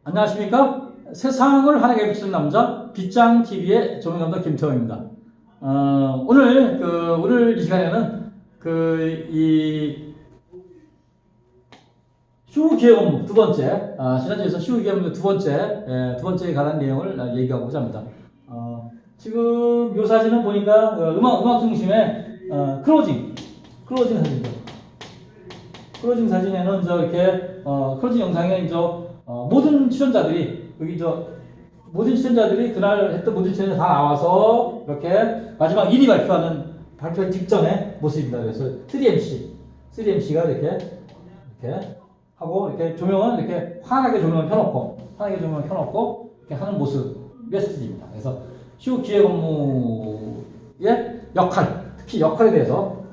안녕하십니까? 세상을 환하게 비추는 남자 빗장TV의 조명감독 김태호입니다. 오늘 이 시간에는 슈 기획 업무 두 번째, 지난주에서 슈 기획 업무 두 번째에 관한 내용을 얘기하고자 합니다. 지금 이 사진은 보니까 음악 중심의 클로징 사진이죠. 클로징 사진에는 이렇게 클로징 영상에 모든 출연자들이 모든 출연자들이 그날 했던 모든 출연자 다 나와서 이렇게 마지막 1위 발표하기 직전의 모습입니다. 그래서 3MC가 이렇게 하고 이렇게 조명은 이렇게 환하게 조명을 켜놓고 이렇게 하는 모습의 사진입니다. 그래서 슈 기획 업무의 특히 역할에 대해서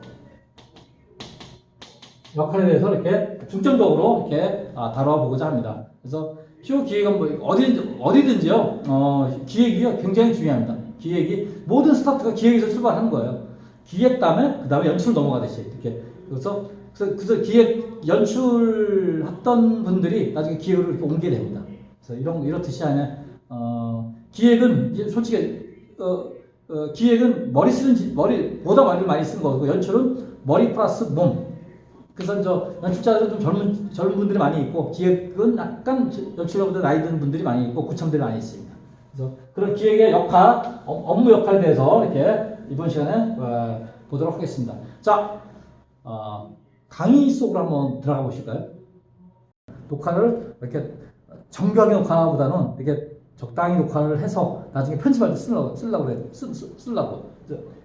이렇게 중점적으로 이렇게 다뤄보고자 합니다. 그래서 슈 기획은 어디든지요. 기획이 굉장히 중요합니다. 기획이 모든 스타트가 기획에서 출발하는 거예요. 기획 그다음에 연출 넘어가듯이 이렇게 그래서 기획 연출했던 분들이 나중에 기획으로 이렇게 옮게 됩니다. 그래서 이렇듯이 하면 기획은 이제 솔직히 기획은 머리보다 머리를 많이 쓴 거고 연출은 머리 플러스 몸. 그래서 연출자들은 좀 젊은 분들이 많이 있고 기획은 약간 연출자보다 나이 드는 분들이 많이 있고 구청들이 많이 있습니다. 그래서 그런 기획의 업무 역할에 대해서 이렇게 이번 시간에 보도록 하겠습니다. 자, 강의 속으로 한번 들어가 보실까요? 녹화를 이렇게 정교하게 녹화보다는 이렇게 적당히 녹화를 해서 나중에 편집할 때 쓰려고.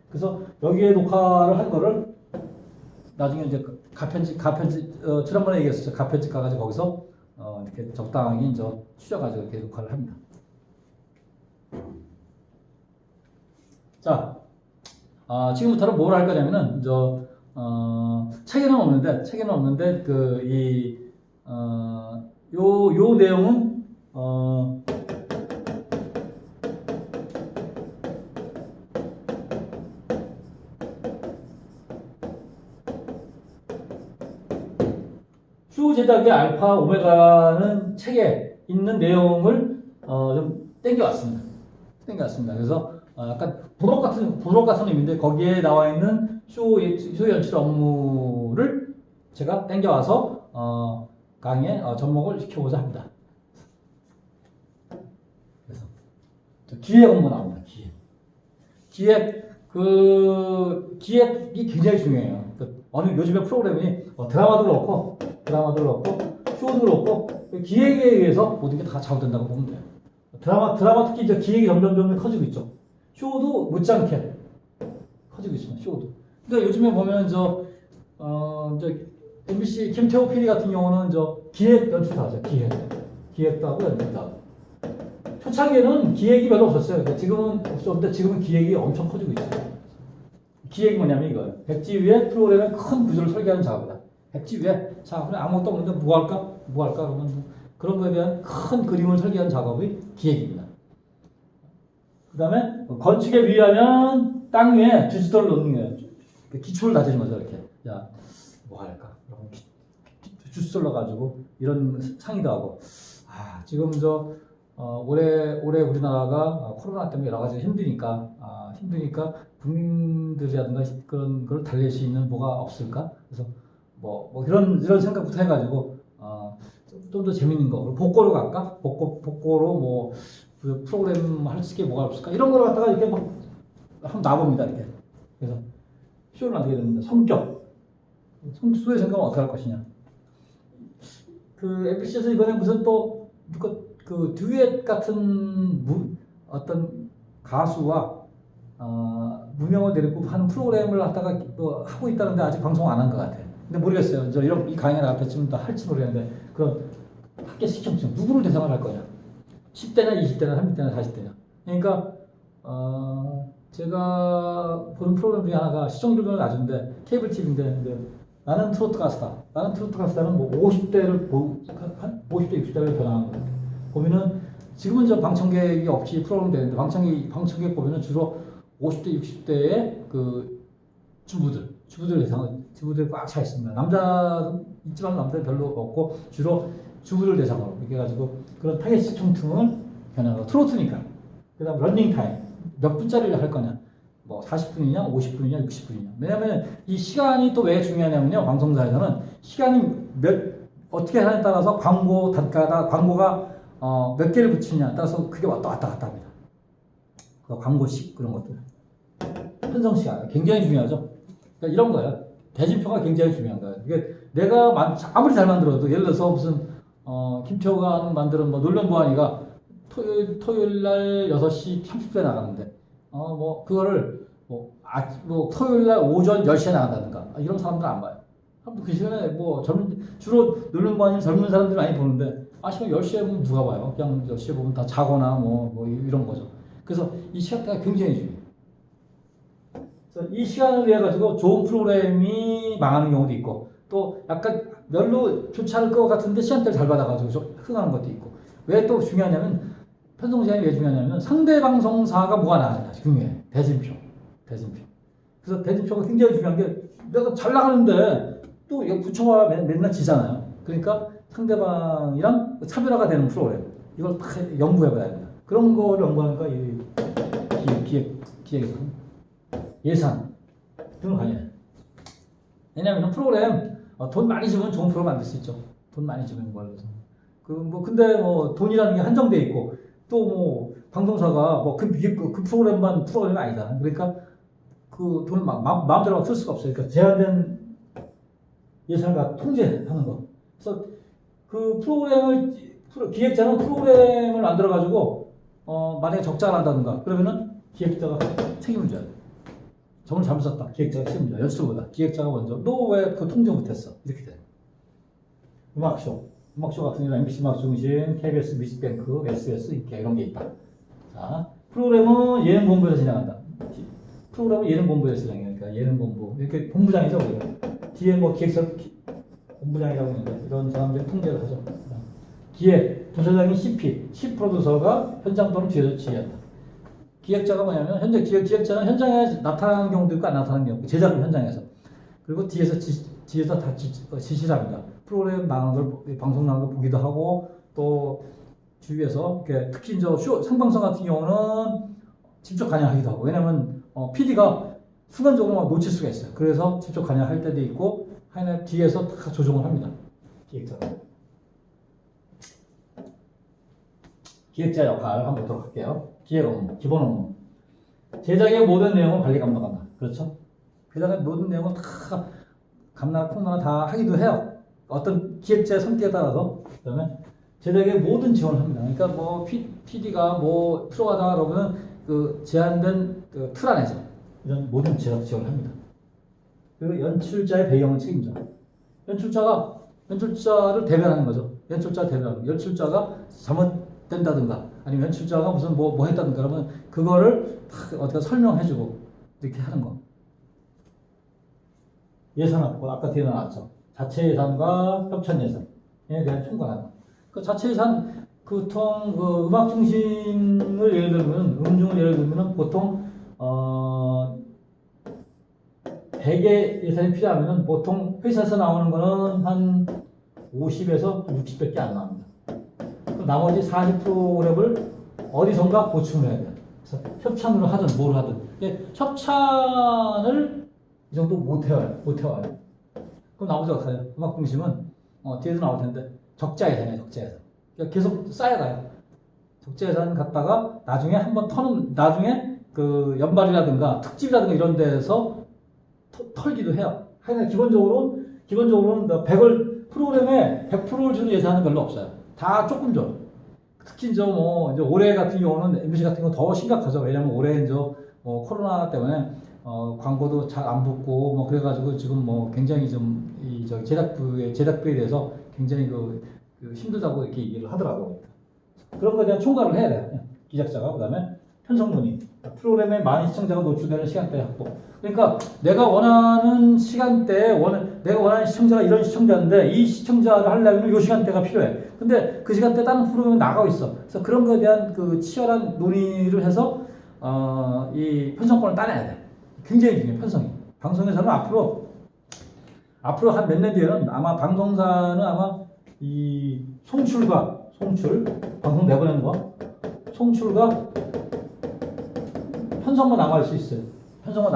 그래서 여기에 녹화를 한 거를 나중에 이제 지난번에 얘기했었죠. 가편집 가가지고 거기서 이렇게 적당히 추려가지고 이렇게 녹화를 합니다. 자, 지금부터는 뭘 할 거냐면은 책에는 없는데 요 내용은 슈 제작의 알파 오메가는 책에 있는 내용을 좀 땡겨왔습니다. 그래서 약간 부록 같은 의미인데 거기에 나와 있는 쇼 연출 업무를 제가 땡겨와서 강의에 접목을 시켜보자 합니다. 그래서 기획 업무 나옵니다. 기획이 굉장히 중요해요. 요즘에 프로그램이 드라마도 그렇고 쇼도 그렇고 기획에 의해서 모든 게 다 좌우된다고 보면 돼요. 드라마 특히 이제 기획이 점점 커지고 있죠. 쇼도 못지않게 커지고 있습니다. 쇼도. 근데 요즘에 보면 MBC 김태호 PD 같은 경우는 기획 연출도 하죠. 기획도 하고 연출도 하고. 초창기에는 기획이 별로 없었어요. 지금은 없었는데 지금은 기획이 엄청 커지고 있어요. 기획이 뭐냐면 이거예요. 백지 위에 프로그램의 큰 구조를 설계하는 작업이다. 백지 위에 그냥 아무것도 없는데 뭐 할까 그러면 그런 거에 대한 큰 그림을 설계하는 작업이 기획입니다. 그 다음에 건축에 비하면 땅 위에 주지도를 놓는 거예요. 기초를 다지는 거죠. 이렇게 뭐 할까 주지도를 넣어가지고 이런 상의도 하고 지금 올해 우리나라가 코로나 때문에 여러 가지 힘드니까 국민들이라든가 그런 걸 달랠 수 있는 뭐가 없을까? 그래서 뭐 이런 생각부터 해가지고 좀 더 재밌는 거 복고로 갈까? 복고로 그 프로그램 할 수 있게 뭐가 없을까? 이런 걸 갖다가 이렇게 막 한번 놔봅니다. 이렇게 그래서 쇼를 만들게 됩니다. 성수의 생각은 어떻게 할 것이냐? MBC에서 이번에 무슨 그 듀엣 같은 어떤 가수와 무명을 데리고 하는 프로그램을 갖다가 하고 있다는데 아직 방송 안 한 것 같아요. 근데 모르겠어요. 이 강의를 앞에 지금 다 할지 모르겠는데 그런 학계 시청층 누구를 대상을 할 거냐? 10대냐, 20대냐, 30대냐, 40대냐. 그러니까 제가 보는 프로그램 중에 하나가 시청률은 낮은데 케이블 TV인데 나는 트로트 가수다. 나는 트로트 가수다는 뭐 50대를 한 50대 60대를 변화한 거예요. 보면은 지금은 저 방청객이 없이 프로그램 되는데 방청객 보면은 주로 50대 60대의 그 주부들 꽉 차 있습니다. 남자도 있지만 남자는 별로 없고 주로 주부들 대상으로 이렇게 해가지고 그런 타겟식 총통을 변화하고 트로트니까. 그다음 런닝 타임 몇 분짜리를 할 거냐. 뭐 40분이냐, 50분이냐, 60분이냐. 왜냐하면 이 시간이 또 왜 중요하냐면요. 방송사에서는 시간이 어떻게 하냐에 따라서 광고가 몇 개를 붙이느냐에 따라서 그게 왔다 갔다 합니다. 그 광고식 그런 것들. 편성 시간 굉장히 중요하죠. 그러니까 이런 거예요. 대진표가 굉장히 중요한 거예요. 이게 내가 아무리 잘 만들어도 예를 들어서 무슨 김표가 만드는 뭐 놀면보안이가 토요일 날 6시 30분에 나가는데 뭐 그거를 뭐 토요일 날 오전 10시에 나간다든가 이런 사람들 안 봐요. 그 시간에 뭐 주로 놀면보안이 젊은 사람들 많이 보는데 아시면 10시에 보면 누가 봐요? 그냥 10시에 보면 다 자거나 뭐 이런 거죠. 그래서 이 시간대가 굉장히 중요해요. 그래서 이 시간을 위해 가지고 좋은 프로그램이 망하는 경우도 있고 또 약간 별로 좋지 않을 것 같은데 시간대를 잘 받아가지고 좀 흥하는 것도 있고. 왜 또 중요하냐면 편성 시간이 왜 중요하냐면 상대 방송사가 뭐가 나가느냐 중요해. 대진표. 그래서 대진표가 굉장히 중요한 게 내가 잘 나가는데 또 여기 붙여봐 맨날 지잖아요. 그러니까 상대방이랑 차별화가 되는 프로그램 이걸 딱 연구해봐야 된다. 그런 거를 연구하니까 이 기획에서 예산 등을 관여해요. 왜냐하면 프로그램 돈 많이 주면 좋은 프로그램 만들 수 있죠. 돈 많이 주는 걸로 해서 근데 뭐 돈이라는 게 한정돼 있고 또 뭐 방송사가 뭐 그 프로그램이 아니잖아. 그러니까 그 돈을 마음대로 막 쓸 수가 없어요. 그러니까 제한된 예산과 통제하는 거. 그래서 그 기획자는 프로그램을 만들어 가지고 만약에 적자가 난다든가 그러면은 기획자가 책임을 져야 돼. 정말 잘못 썼다. 기획자가 책임져야 돼. 연출보다 기획자가 먼저 너 왜 그 통제 못했어? 이렇게 돼. 음악쇼 같은 경우는 MBC 음악중심, KBS 뮤직뱅크, SBS 이런 게 있다. 자, 프로그램은 예능본부에서 진행한다. 프로그램은 예능본부에서 진행해요. 그러니까 예능본부 이렇게 본부장이죠. 우리가. 뒤에 뭐 기획사 본부장이라고 있는데 이런 사람들이 통제를 하죠. 기획 부서장이 C 프로듀서가 현장 또는 뒤에서 지휘한다. 기획자가 뭐냐면 기획자는 현장에 나타나는 경우도 있고 안 나타나는 경우도 있고 제작을 현장에서 그리고 뒤에서 다 지시를 합니다. 프로그램 나가는 걸 방송 나가는 걸 보기도 하고 또 주위에서 이렇게 특히 이제 생방송 같은 경우는 직접 관여하기도 하고 왜냐면 PD가 순간적으로 막 놓칠 수가 있어요. 그래서 직접 관여할 때도 있고 하여튼 뒤에서 다 조정을 합니다. 기획자 역할 한번 보도록 할게요. 기획 업무, 기본 업무. 제작의 모든 내용을 관리 감독한다. 그렇죠? 그다음에 모든 내용을 다 감나라 콩나라 다 하기도 해요. 어떤 기획자의 성격에 따라서. 그다음에 제작의 모든 지원을 합니다. 그러니까 뭐 PD가 뭐 필요하다 그러면 그 제한된 그 틀 안에서 이런 모든 제작 지원을 합니다. 그리고 연출자의 배경을 책임져. 연출자를 대변하는 거죠. 연출자가 잘못된다든가 아니면 연출자가 무슨 뭐 했다든가 그러면 그거를 다 어떻게 설명해주고 이렇게 하는 거. 예산 확보 아까 뒤에 나왔죠. 자체 예산과 협찬 예산에 대한 총괄하는 거. 그 자체 예산 음악 중심을 예를 들면 음중을 예를 들면 보통 100의 예산이 필요하면 보통 회사에서 나오는 거는 한 50에서 60밖에 안 나옵니다. 나머지 40%를 어디선가 보충을 해야 돼요. 그래서 협찬으로 하든 뭘 하든. 협찬을 이 정도 못 해와요. 그럼 나머지 어떻게 해요? 음악 중심은 뒤에도 나올 텐데 적자 예산이에요. 그러니까 계속 쌓여가요. 적자 예산 갖다가 나중에 한번 나중에 그 연말이라든가 특집이라든가 이런 데서 털기도 해요. 하여간 기본적으로는 프로그램에 100%를 주는 예산은 별로 없어요. 다 조금 줘. 특히 이제 올해 같은 경우는 MBC 같은 경우 더 심각하죠. 왜냐면 올해 이제 코로나 때문에 광고도 잘 안 붙고 뭐 그래가지고 지금 굉장히 좀 이 제작비에 대해서 굉장히 그 힘들다고 이렇게 얘기를 하더라고요. 그런 거에 대한 총괄을 해야 돼요. 기획자가 그다음에 편성문의 프로그램에 많은 시청자가 노출되는 시간대 확보. 그러니까 내가 원하는 시간대에 내가 원하는 시청자가 이런 시청자인데 이 시청자를 하려면 이 시간대가 필요해. 근데 그 시간대 다른 프로그램이 나가고 있어. 그래서 그런 거에 대한 그 치열한 논의를 해서 이 편성권을 따내야 돼. 굉장히 중요해, 편성이. 방송에서는 앞으로 한 몇 년 뒤에는 아마 방송사는 아마 이 송출, 방송 내보내는 거, 송출과 편성만 남아있을 수 있어요. 편성만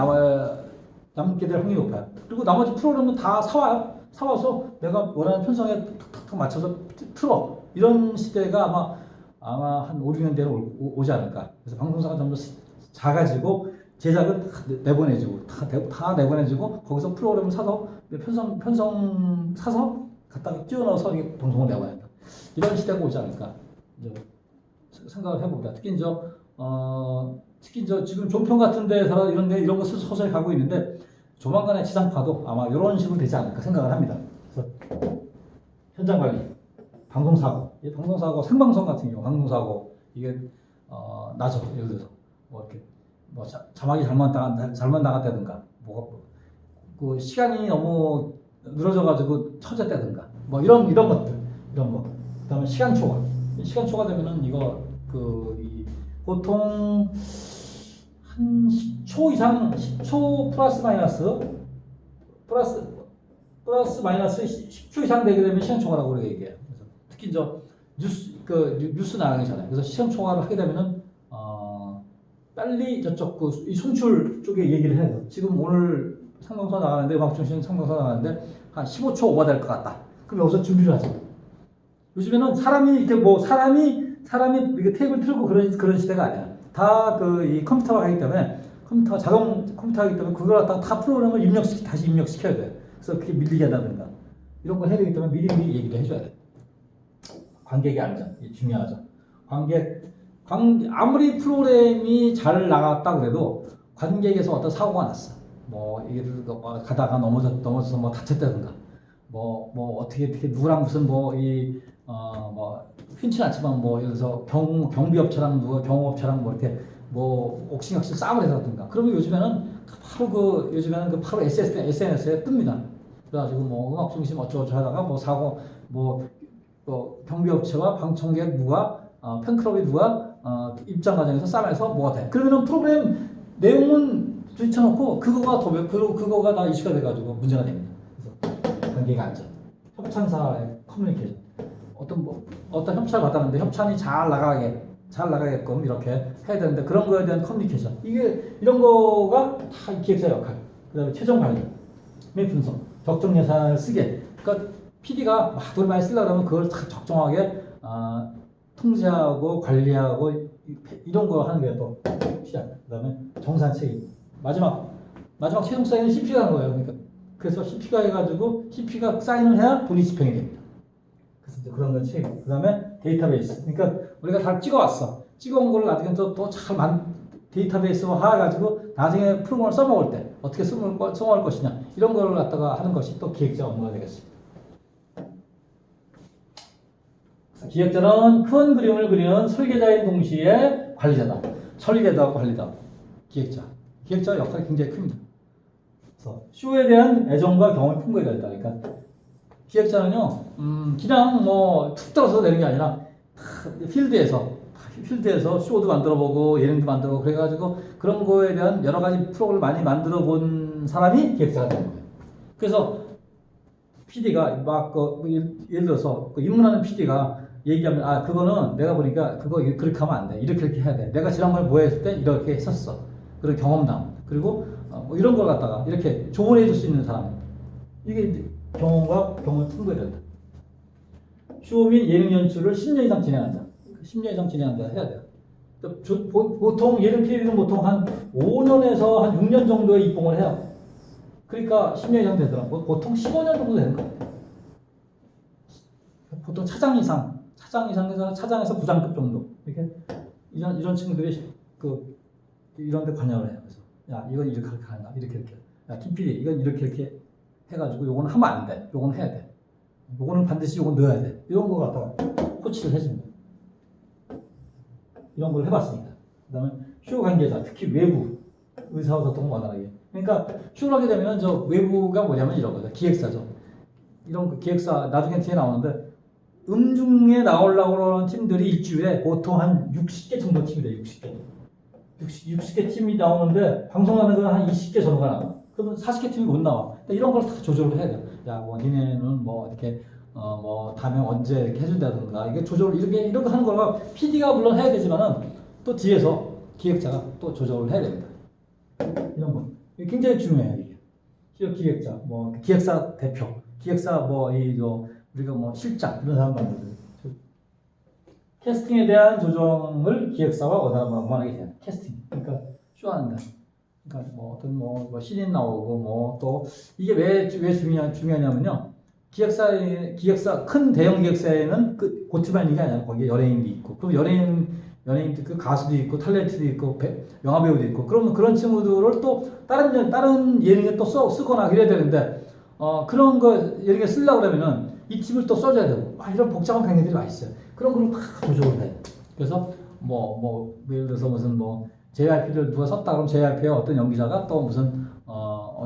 남게 될 확률이 높아요. 그리고 나머지 프로그램은 다 사와요. 사와서 내가 원하는 편성에 탁탁탁 맞춰서 틀어. 이런 시대가 아마 한 5, 6년 뒤에 오지 않을까. 그래서 방송사가 좀 더 작아지고 제작은 다 내보내주고 다 내보내주고 거기서 프로그램을 사서 편성 사서 갖다가 끼워넣어서 이게 방송을 내봐야 한다. 이런 시대가 오지 않을까 이제 생각을 해봅니다. 특히 지금 종편 같은 데서 이런 거 서서히 가고 있는데 조만간에 지상파도 아마 이런 식으로 되지 않을까 생각을 합니다. 그래서 현장 관리, 방송사고, 생방송 같은 경우 방송사고 이게 나죠. 예를 들어서 이렇게 자막이 잘못 나갔다든가 그 시간이 너무 늘어져가지고 처졌다든가 이런 것들 그다음에 시간 초과되면은 보통 한 10초 이상 10초 플러스 마이너스 10초 이상 되게 되면 시간 초과라고 그렇게 얘기해요. 그래서 특히 뉴스 나가기 전에 그래서 시간 초과를 하게 되면은 빨리 저쪽 이 송출 쪽에 얘기를 해요. 지금 오늘 상방송 나가는데 음악중심 상방송 나가는데 한 15초 오버될 것 같다. 그럼 여기서 준비를 하죠. 요즘에는 사람이 이렇게 테이블 틀고 그런 시대가 아니야. 다 이 컴퓨터가 하기 때문에 자동 컴퓨터가 하기 때문에 그걸 갖다가 다 프로그램을 다시 입력시켜야 돼. 그래서 그게 밀리게 한다든가 이런 걸 해야 되기 때문에 미리 얘기를 해줘야 돼. 관객의 안전 이게 중요하죠. 아무리 프로그램이 잘 나갔다 그래도 관객에서 어떤 사고가 났어. 예를 들어 가다가 넘어져서 다쳤다든가 어떻게 누구랑 무슨 흔치 않지만 예를 들어서 경비업체랑 경호업체랑 이렇게 옥신각신 싸움을 해서든가 그러면 요즘에는 바로 SNS에 뜹니다. 그래가지고 음악중심 어쩌고저쩌고 하다가 사고 경비업체와 방청객 누가 팬클럽이 누가 입장 과정에서 싸움해서 뭐가 돼. 그러면은 프로그램 내용은 붙여놓고 그거가 다 이슈가 돼가지고 문제가 됩니다. 그래서 관객의 안전, 협찬사의 커뮤니케이션, 어떤 협찬을 받았는데 협찬이 잘 나가게끔 이렇게 해야 되는데 그런 거에 대한 커뮤니케이션 이런 거가 다 기획사 역할. 그다음에 최종 관리, 및 분석, 적정 예산을 쓰게. 그러니까 PD가 돈 많이 쓰려고 하면 그걸 다 적정하게 통제하고 관리하고 이런 거 하는 게 또 시작. 그다음에 정산 책임. 마지막 최종 사인은 CP가 하는 거예요. 그래서 CP가 해가지고 CP가 사인을 해야 돈이 집행이 됩니다. 그래서 이제 그런 건 책임. 그다음에 데이터베이스. 그러니까 우리가 다 찍어온 걸 나중에 또 잘 데이터베이스화 해가지고 나중에 프로그램을 써먹을 때 어떻게 써먹을 것이냐 이런 걸 갖다가 하는 것이 또 기획자 업무가 되겠습니다. 기획자는 큰 그림을 그리는 설계자인 동시에 관리자다. 설계자하고 관리자, 기획자 역할이 굉장히 큽니다. 그래서 쇼에 대한 애정과 경험이 풍부해야 된다. 그러니까 기획자는요, 그냥 툭 떨어서 내는 게 아니라 필드에서 쇼도 만들어보고 예능도 만들어보고 그래가지고 그런 거에 대한 여러 가지 프로그램을 많이 만들어본 사람이 기획자가 되는 거예요. 그래서 PD가 예를 들어서 입문하는 PD가 얘기하면 그거는 내가 보니까 그거 그렇게 하면 안 돼. 이렇게 해야 돼. 내가 지난번에 뭐 했을 때 이렇게 했었어. 그런 경험담. 그리고 이런 걸 갖다가 이렇게 조언해 줄 수 있는 사람. 이게 경험을 풍부해야 된다. 쇼 및 예능 연출을 10년 이상 진행한다. 10년 이상 진행한다 해야 돼요. 보통 예능 PD는 보통 한 5년에서 한 6년 정도에 입봉을 해요. 그러니까 10년 이상 되더라고. 보통 15년 정도 되는 것 같아요. 보통 차장에서 부장급 정도 이렇게 이런 친구들이 이런 데 관여를 해요. 그래서 이건 이렇게 하나 이렇게 야 김PD 이건 이렇게 해가지고 요거는 하면 안 돼. 요거는 해야 돼. 요거는 반드시 요건 넣어야 돼. 이런 거 갖다가 코치를 해줍니다. 이런 걸 해봤으니까. 그다음에 쇼 관계자, 특히 외부 의사와 소통을 원활하게. 그러니까 쇼를 하게 되면 저 외부가 뭐냐면 이런 거죠. 기획사죠. 이런 그 기획사 나중에 뒤에 나오는데 음중에 나오려고 하는 팀들이 일주일에 보통 한 60개 정도 팀이 돼요. 60개 팀이 나오는데 방송하는 건 한 20개 정도가 나와. 그러면 40개 팀이 못 나와. 이런 걸 다 조절을 해야 돼요. 야, 뭐 니네는 뭐 이렇게 뭐 다음에 언제 이렇게 해준다든가 이게 조절 이런 거 하는 거가 PD가 물론 해야 되지만은 또 뒤에서 기획자가 또 조절을 해야 됩니다. 이런 거 이게 굉장히 중요해요. 이게 기업 기획자, 뭐 기획사 대표, 기획사 뭐 우리가 뭐 실장 이런 사람 만들죠. 캐스팅에 대한 조정을 기획사와 원활하게 해야 돼. 캐스팅. 그러니까 쇼하는 거. 그러니까 뭐 어떤 뭐 신인 나오고 뭐 또 이게 왜 중요하냐면요. 기획사 큰 대형 기획사에는 그 고트만 있는 게 아니라 거기에 연예인도 있고, 그럼 연예인도 있고 가수도 있고 탤런트도 있고 영화 배우도 있고, 그러면 그런 친구들을 또 다른 예능에 또 쓰거나 그래야 되는데 그런 거 예능에 쓰려고 그러면은 이 팀을 또 써줘야 되고 이런 복잡한概念들이 많이 있어요. 그런 걸 다 조절을 해요. 그래서 예를 들어서 무슨 JYP를 누가 썼다 그러면 JYP의 어떤 연기자가 또 무슨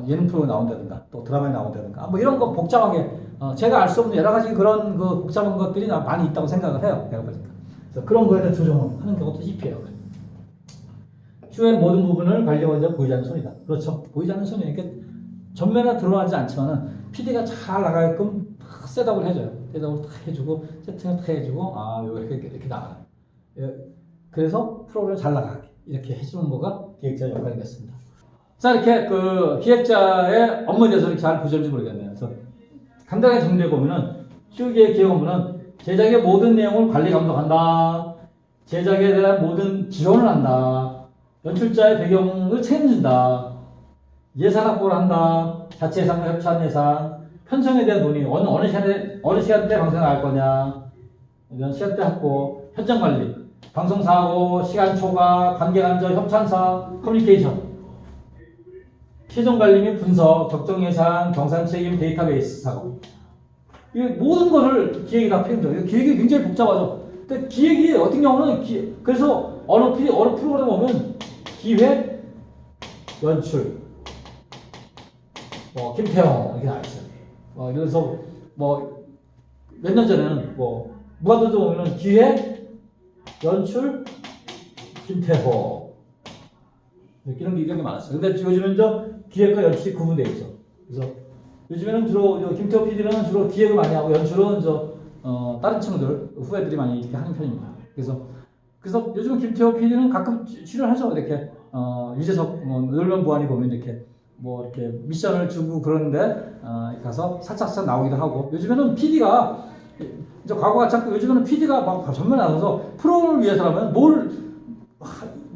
예능 프로에 나온다든가 또 드라마에 나온다든가 뭐 이런 거 복잡하게 제가 알 수 없는 여러 가지 그런 그 복잡한 것들이 많이 있다고 생각을 해요. 내가 보니까. 그래서 그런 거에 대한 조정을 하는 경우도 힙해요. 쇼의 모든 부분을 관리하고자 보이지 않는 손이다. 그렇죠. 보이지 않는 손이 이렇게 전면에 드러나지 않지만은 PD가 잘 나가게끔 다 셋업을 해줘요. 셋업을 다 해주고 세팅을 다 해주고 이렇게 나가. 그래서 프로그램을 잘 나가게 이렇게 해주는 거가 기획자의 역할이겠습니다. 자, 이렇게 그 기획자의 업무에 대해서 잘 보셨는지 모르겠네요. 그래서 간단하게 정리해 보면은 쇼기의 기획 업무는 제작의 모든 내용을 관리 감독한다. 제작에 대한 모든 지원을 한다. 연출자의 배경을 책임진다. 예산 확보를 한다. 자체 예산과 협찬 예산, 편성에 대한 논의, 어느 시간대 방송을 할 거냐, 이런 시간대 확보, 현장 관리, 방송 사고, 시간 초과, 관계 간접, 협찬사, 커뮤니케이션, 최종 관리 및 분석, 적정 예산, 경산 책임, 데이터베이스 작업. 이 모든 것을 기획이 다 필요해요. 기획이 굉장히 복잡하죠. 근데 기획이 어떤 경우는 그래서 어느 프로그램 오면 기획, 연출, 김태형 이렇게 나와있어요. 그래서 몇 년 전에는 무한도전 오면은 기획, 연출, 김태호 이런 게 많았어요. 근데 요즘은 기획과 연출이 구분되어 있죠. 그래서 요즘에는 주로 김태호 PD는 주로 기획을 많이 하고 연출은 다른 친구들 후배들이 많이 이렇게 하는 편입니다. 그래서 요즘은 김태호 PD는 가끔 출연하죠. 이렇게 유재석 놀면 보안이 보면 이렇게 미션을 주고 그러는데 가서 살짝 나오기도 하고, 요즘에는 PD가 과거 같지 않고 요즘에는 PD가 막 전면에 나서서 프로를 위해서라면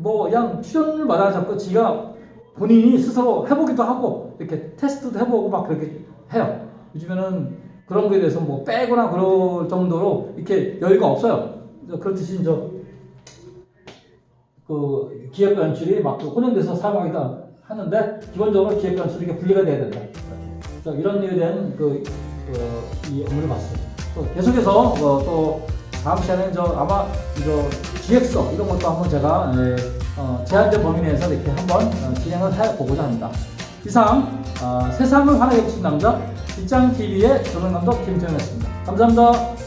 그냥 출연을 마다 자꾸 지가 본인이 스스로 해보기도 하고 이렇게 테스트도 해보고 막 그렇게 해요. 요즘에는 그런 거에 대해서 빼거나 그럴 정도로 이렇게 여유가 없어요. 그렇듯이 그 기획과 연출이 막 혼용돼서 사용하기도 하는데, 기본적으로 기획과 연출이 이렇게 분리가 돼야 된다. 이런 일에 대한 이 업무를 봤어요. 또 계속해서 또 다음 시간에는 아마 기획서 이런 것도 한번 제가 제한된 범위 내에서 이렇게 한번 진행을 해보고자 합니다. 이상 세상을 환하게 해주신 남자 직장TV의 조명감독 김태현이었습니다. 감사합니다.